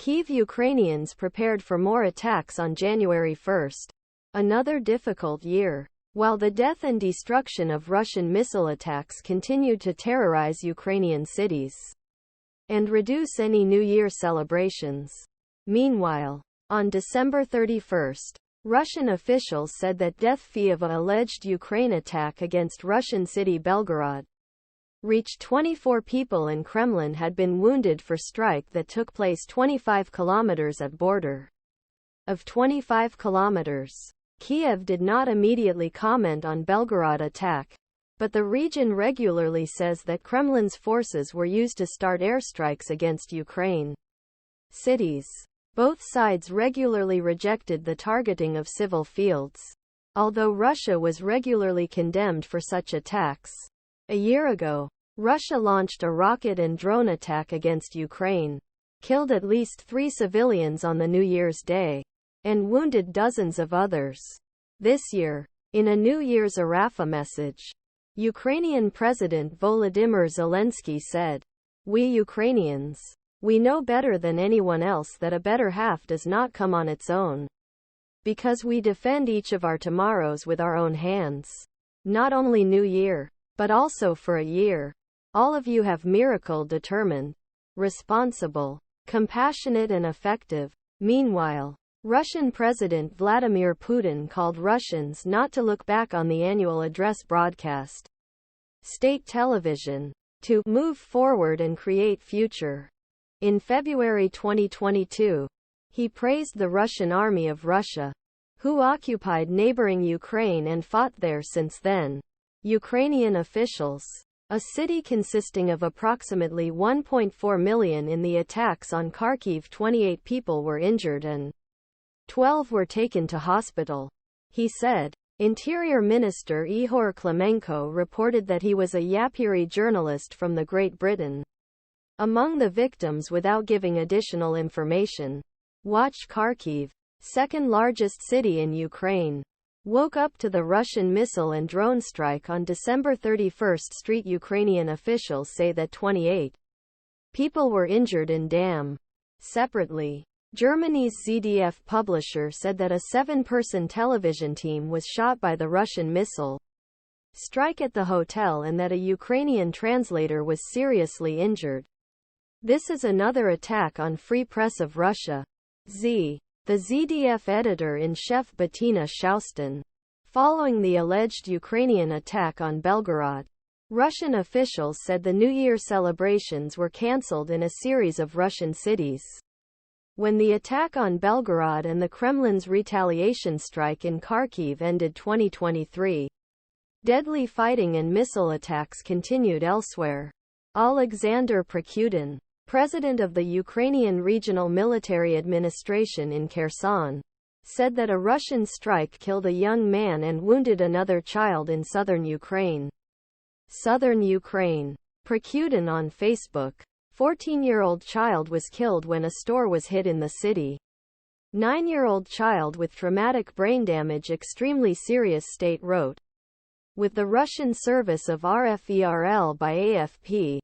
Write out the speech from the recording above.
Kyiv Ukrainians prepared for more attacks on January 1. Another difficult year. While the death and destruction of Russian missile attacks continued to terrorize Ukrainian cities and reduce any New Year celebrations. Meanwhile, on December 31, Russian officials said that death toll of an alleged Ukraine attack against Russian city Belgorod reached 24 people and Kremlin had been wounded for strike that took place 25 kilometers at border of 25 kilometers. Kiev did not immediately comment on Belgorod attack, but the region regularly says that Kremlin's forces were used to start airstrikes against Ukraine cities. Both sides regularly rejected the targeting of civil fields, although Russia was regularly condemned for such attacks. A year ago, Russia launched a rocket and drone attack against Ukraine, killed at least 3 civilians on the New Year's Day, and wounded dozens of others. This year, in a New Year's Arafa message, Ukrainian President Volodymyr Zelensky said, "We Ukrainians, we know better than anyone else that a better half does not come on its own. Because we defend each of our tomorrows with our own hands. Not only New Year, but also for a year. All of you have miracle determined, responsible, compassionate and effective." Meanwhile, Russian President Vladimir Putin called Russians not to look back on the annual address broadcast. State television, to move forward and create future. In February 2022, he praised the Russian Army of Russia, who occupied neighboring Ukraine and fought there since then. Ukrainian officials, a city consisting of approximately 1.4 million in the attacks on Kharkiv, 28 people were injured and 12 were taken to hospital. He said. Interior Minister Ihor Klimenko reported that he was a Yapuri journalist from the Great Britain. Among the victims without giving additional information. Watch Kharkiv, second largest city in Ukraine, woke up to the Russian missile and drone strike on December 31. Ukrainian officials say that 28 people were injured in Dam. Separately, Germany's ZDF publisher said that a 7-person television team was shot by the Russian missile strike at the hotel and that a Ukrainian translator was seriously injured. This is another attack on Free Press of Russia. The ZDF editor-in-chief Bettina Shaustin. Following the alleged Ukrainian attack on Belgorod, Russian officials said the New Year celebrations were cancelled in a series of Russian cities. When the attack on Belgorod and the Kremlin's retaliation strike in Kharkiv ended 2023, deadly fighting and missile attacks continued elsewhere. Alexander Prokudin, president of the Ukrainian Regional Military Administration in Kherson, said that a Russian strike killed a young man and wounded another child in southern Ukraine. Prokudin on Facebook. 14-year-old child was killed when a store was hit in the city. 9-year-old child with traumatic brain damage extremely serious, state wrote. With the Russian service of RFERL by AFP,